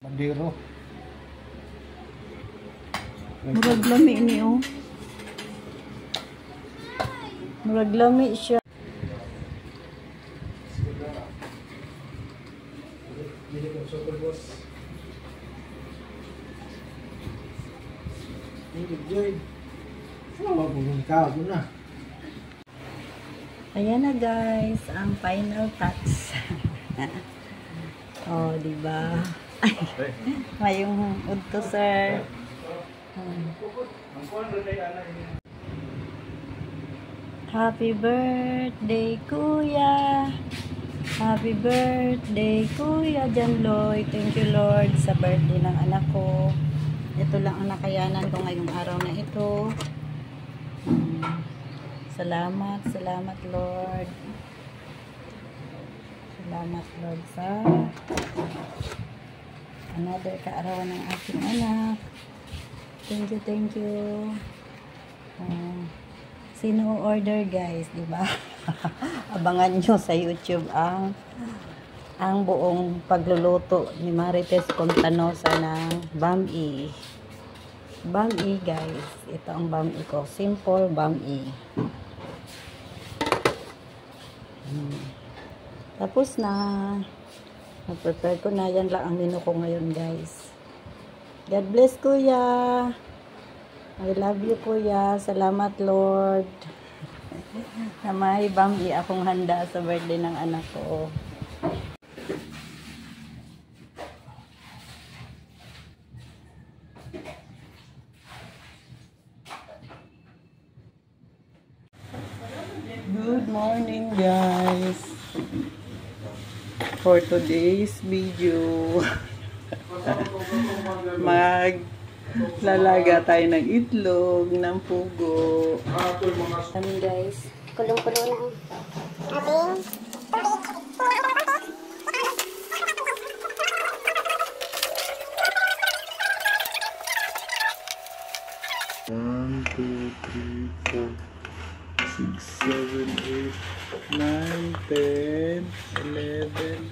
Pandero. Murag lami ni oh. Murag lami siya. Ayan na guys, ang final touch. Oh, diba? Mayong udto sir. Happy birthday kuya. Happy birthday kuya John Lloyd. Thank you Lord sa birthday ng anak ko. Ito lang ang nakayanan ko ngayong araw na ito. Salamat, salamat Lord. Salamat Lord sa another kaarawan ng aking anak. Thank you, thank you. Sino order guys, di ba? Abangan nyo sa YouTube ang buong pagluluto ni Marites Contanosa ng bami. Bami guys, ito ang bami ko. Simple bami. Tapos na. Nag-prepare ko na. Yan lang ang menu ko ngayon guys. God bless kuya. I love you kuya. Salamat Lord. Na may bami akong handa sa birthday ng anak ko. Good morning guys. For today's video, maglalaga tayo ng itlog, ng pugo. Kami guys, kulong-kulong na ating One, 2, 3, 4, 6, 7, 8, 9, 10, 11,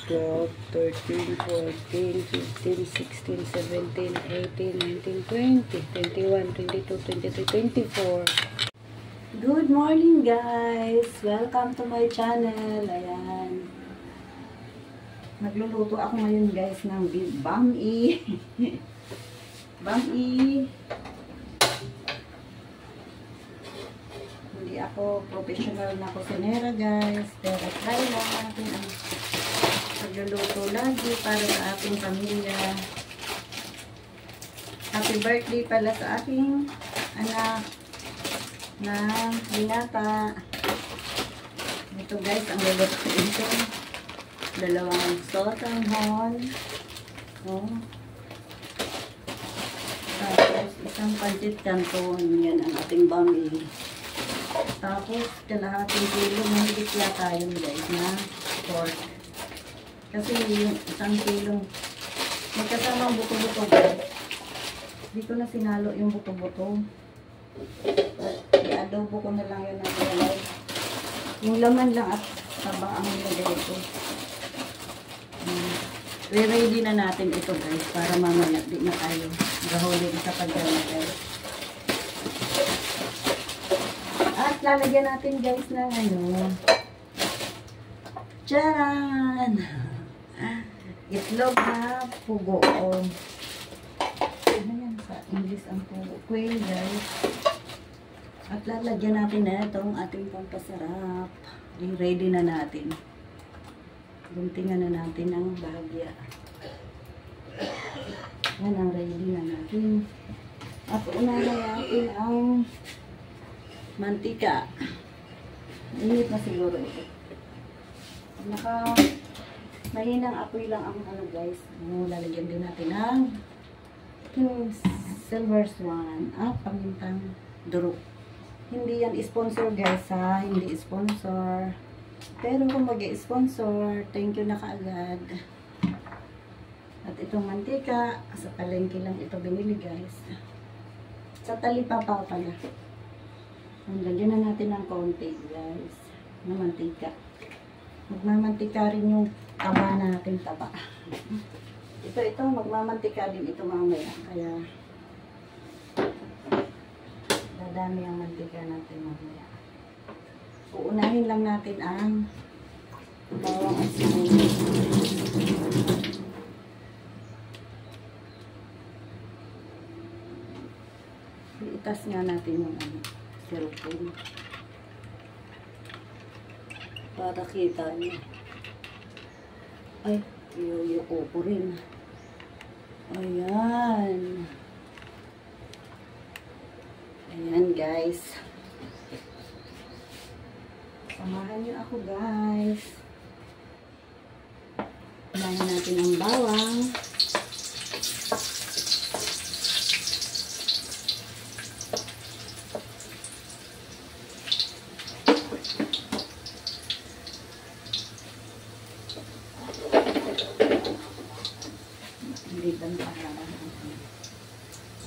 12, 13, 14, 15, 16, 17, 18, 19, 20, 21, 22, 23, 24. Good morning guys! Welcome to my channel. Ayan. Magluluto ako ngayon guys ng bami. Bami. Hindi ako professional na kusinera guys. Pero try lang natin ang magluluto lagi para sa ating pamilya. Happy birthday pala sa aking anak na binata. Ito guys, ang luluto ko ito. Dalawang sotanghon. Oh. Tapos isang pancit canton. Yan ang ating bami. Tapos kalahating kilo, mahigit yata yun guys na pork. Kasi yung isang kilong may kasamang buto-buto guys. Hindi ko na sinalo yung buto-buto. I-adobo ko na lang yun ng ilay. Yung laman lang at taba ang nilagay ko. Re-ready na natin ito guys para mamaya di na tayo gahulin sa paglalagay. At lalagyan natin guys ng ano. Charan! Itlog na pugo. Ano yan sa English ang pugo? Quail guys. At lalagyan natin na itong ating pampasarap. I-ready na natin. Guntingan na natin ang bahagya. Yan ang ready na natin. At una na natin ang mantika. Init na siguro ito. Mahinang apoy lang ang ano guys. Lalagyan din natin ng silver swan at pamintang duro. Hindi yan sponsor guys ha. Hindi sponsor. Pero kung mag-sponsor, thank you na kaagad. At itong mantika, sa palengke lang ito binili guys. Sa Talipapa pala. Lagyan na natin ng konti guys. Na mantika. Magmamantika rin yung taba natin taba. Ito, magmamantika din ito mamaya. Kaya, dadami ang mantika natin mamaya. Uunahin lang natin ang bawang asin. Itas nga natin yung sirupin. Para kita niyo. Ay, iyuyuko ko rin. Ayan. Ayan guys. Samahan niyo ako guys. Samahan natin ang bawang.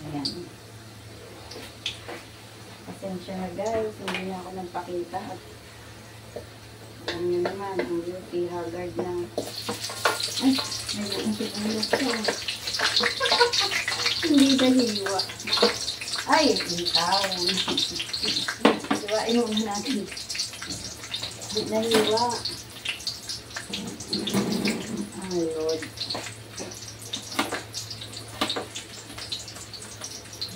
Ayan. Pasensya na guys, hindi na ako nagpakita. Alam nyo naman, ang beauty haggard na. Ay, mayroon siguro ko. Hindi nahiwa. Ay, bitaw. Hiwain muna natin. Hindi nahiwa. Ay, Lord.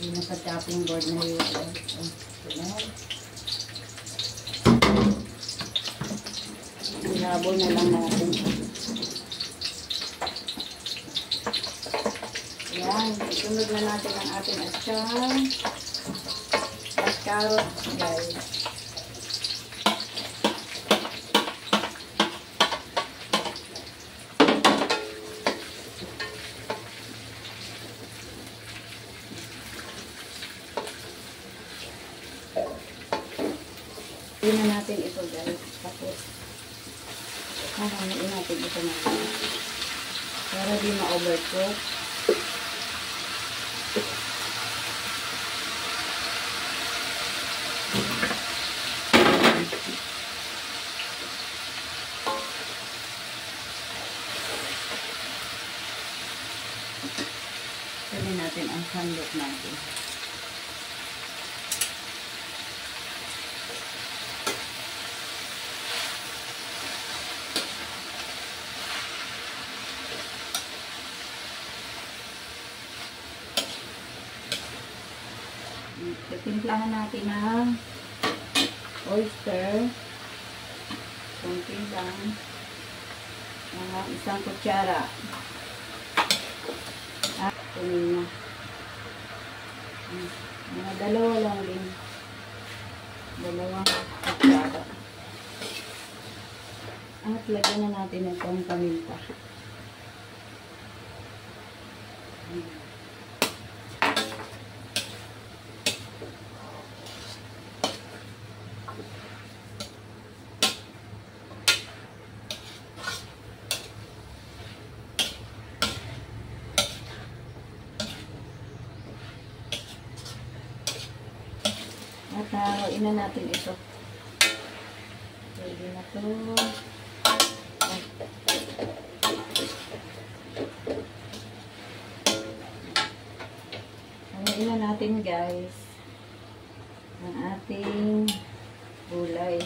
Hindi na sa chopping board na hiwa. Ilabol na lang natin. Ayan, isunod na natin ang ating atchar at carrot guys. Hindi na natin ito guys. Tapos hahangiin natin ito natin para di ma-overcook. Sabihin natin ang sandok natin. Timplahan natin ng oyster. Kunti lang. Mga 1 kutsara. At kunin na. Mga 2 lang din. 2 kutsara. At lagyan na natin itong paminta. At haluin na natin ito. Pwede na ito. Haluin na natin guys ang ating gulay.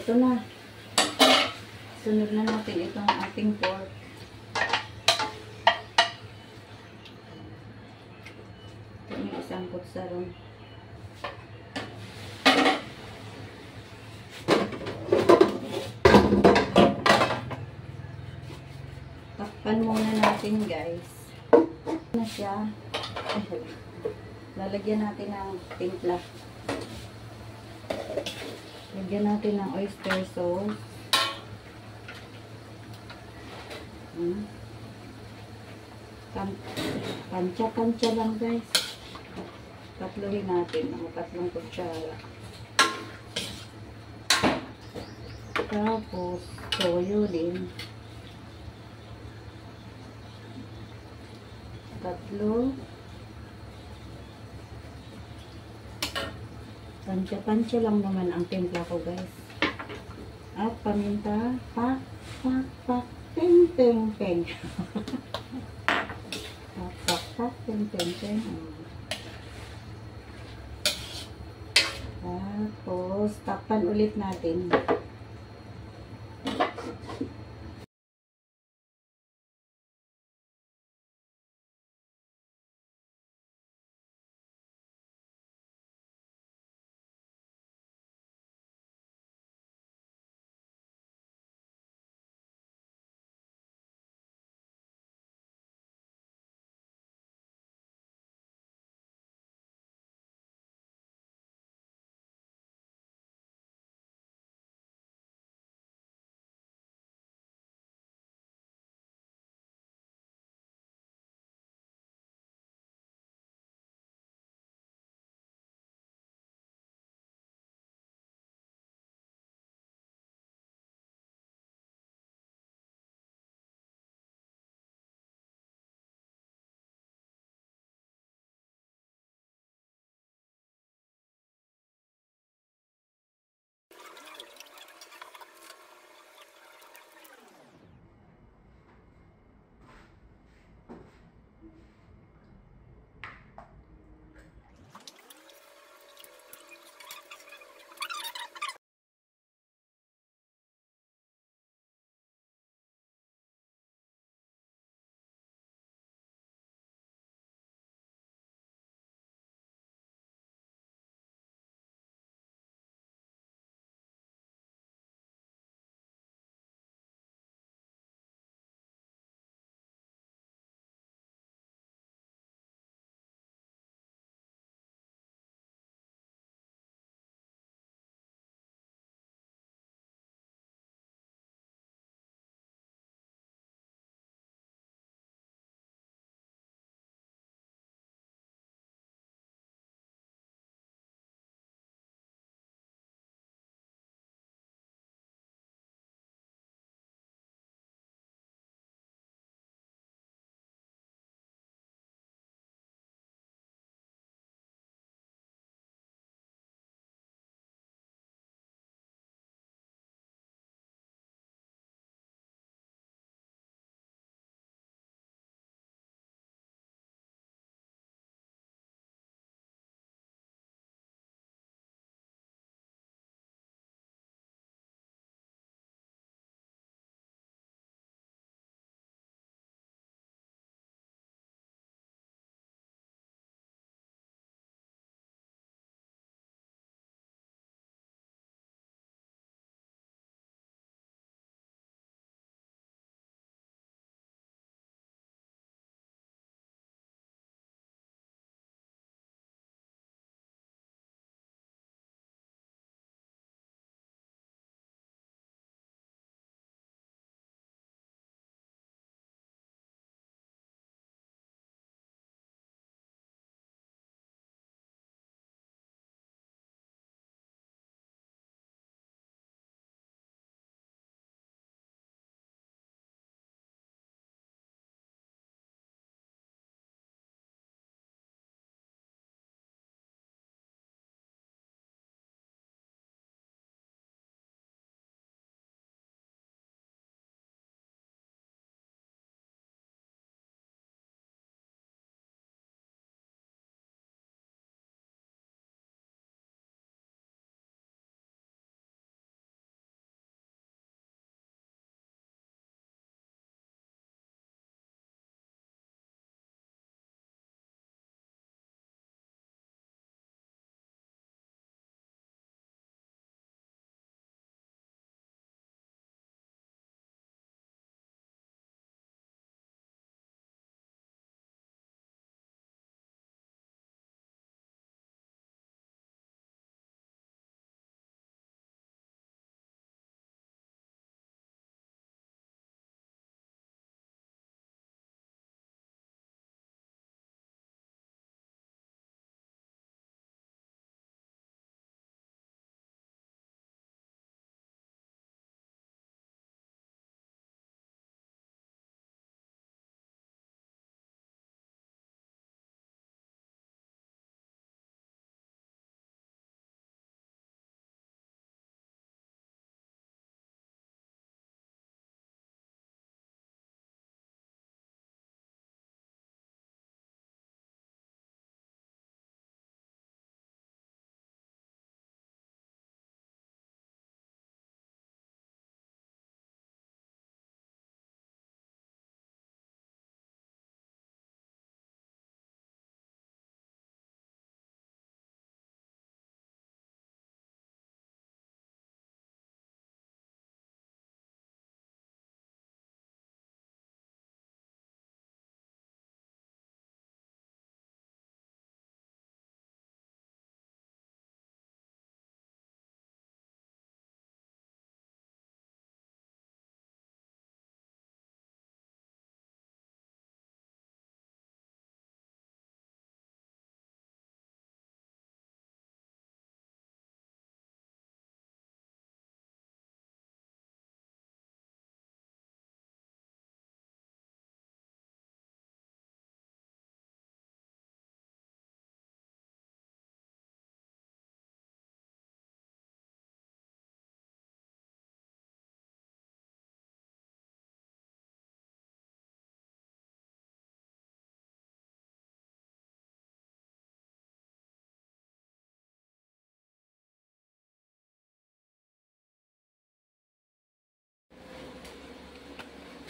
Ito na. Sunod na natin itong ating pork. Ito yung 1 kutsarong. Takpan muna natin guys. Na siya. Lalagyan natin ng timpla. Lagyan natin ng oyster sauce. Tansya lang guys. Tatluhin natin ng 3 kutsara. Tapos, toyo din. 3. Tansya lang naman ang timpla ko guys. At paminta, pak, peng, peng, peng. Pak, peng, peng, peng. Tapos, takpan ulit natin.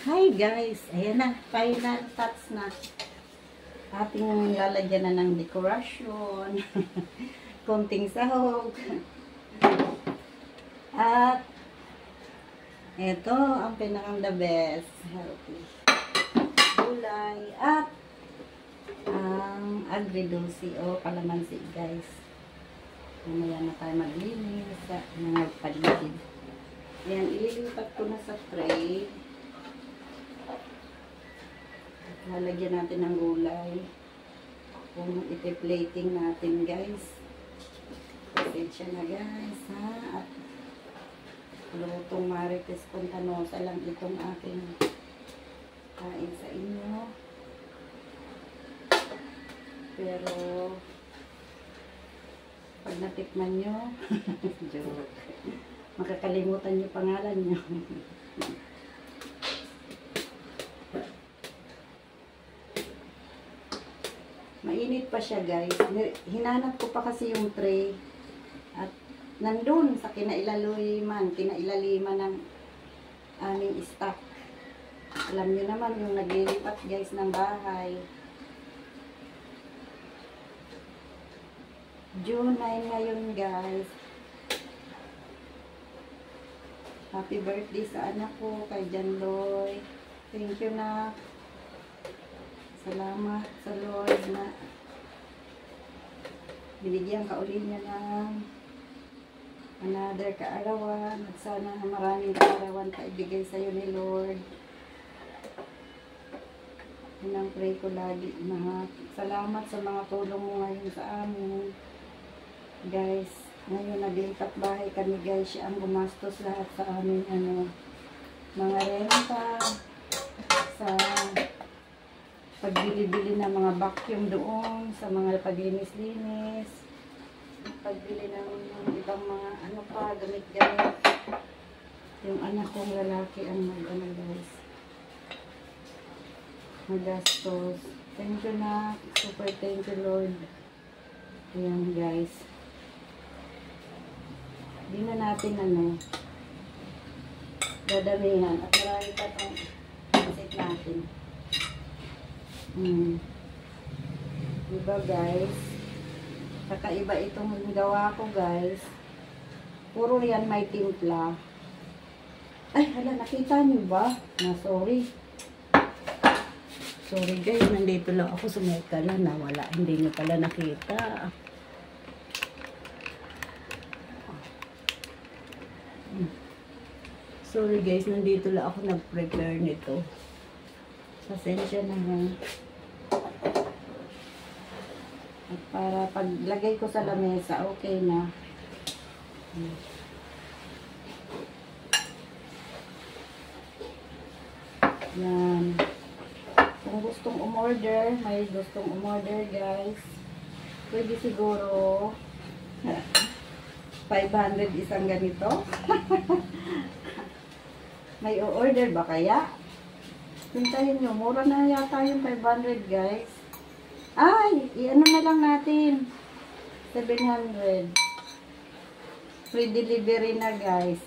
Hi guys! Ayan na, final touch na. Ating lalagyan na ng dekorasyon. Konting sahog. At ito ang pinakang the best. Healthy. Gulay. At ang agridulce o kalamansi guys. Mamaya na tayo maglinis sa mga paligid. Ayan, ililipat ko na sa tray. Lalagyan natin ng gulay. Kung ipi-plating natin guys. Pasensya na guys ha. At lutong Marites Contanosa lang itong aking kain sa inyo. Pero pag natikman nyo, joke. Makakalimutan nyo pangalan nyo. Mainit pa siya guys. Hinanap ko pa kasi yung tray. At nandun sa kinailaliman ng aming stock. Alam nyo naman yung naglilipat guys ng bahay. June 9 ngayon guys. Happy birthday sa anak ko kay Jan Loy. Thank you na. Salamat sa Lord na binigyan ka uli niya ng another kaarawan. At sana maraming kaarawan ka ibigay sa iyo ni Lord. Yun ang pray ko lagi na. Salamat sa mga tulong mo ngayon sa amin. Guys, ngayon naglipat bahay kami guys. Siya ang gumastos lahat sa amin mga renta, sa pagbili-bili ng mga vacuum doon, sa mga paglinis-linis, pagbili ng ibang mga gamit-gamit. Yung anak kong lalaki ang guys, magastos. Thank you na, super thank you Lord. Ayan guys. Hindi na natin dadamihan at marami pa itong pansit natin. Diba guys? Kakaiba itong gawa ko guys. Puro yan may timpla. Ay, hala, nakita niyo ba? Sorry. Sorry guys, nandito lang ako sa may kala na wala. Hindi niyo pala nakita. Sorry guys, nandito lang ako nag-prepare nito. Pasensya na ha. At para paglagay ko sa lamesa, okay na. Yan. Kung gustong umorder, may gustong umorder guys, pwede siguro 500 isang ganito. May o-order ba kaya? Hintayin nyo, mura na yata yung 500 guys. Ay, i-ano na lang natin. 700. Free delivery na guys.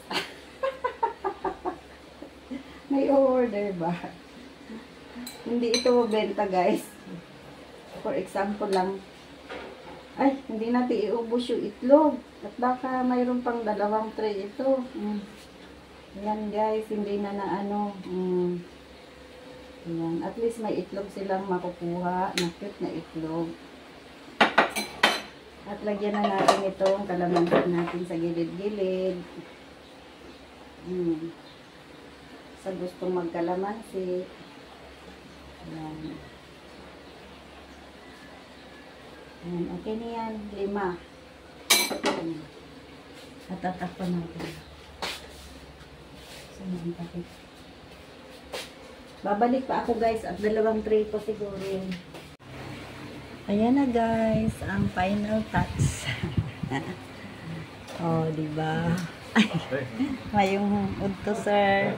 May o-order ba? Hindi ito benta guys. For example lang. Ay, hindi natin iubos yung itlog. At baka mayroon pang 2 tray ito. Yan guys, hindi na yan. At least may itlog silang makukuha. Na cute na itlog. At lagyan na natin itong kalamansi natin sa gilid-gilid. Sa gustong magkalamansi. Yan. Yan. Okay na yan. 5. At tatakpan natin. Babalik pa ako guys at 2 tray pa siguro yun. Ayan na guys, ang final touch. Oh, diba? Mayong udto sir.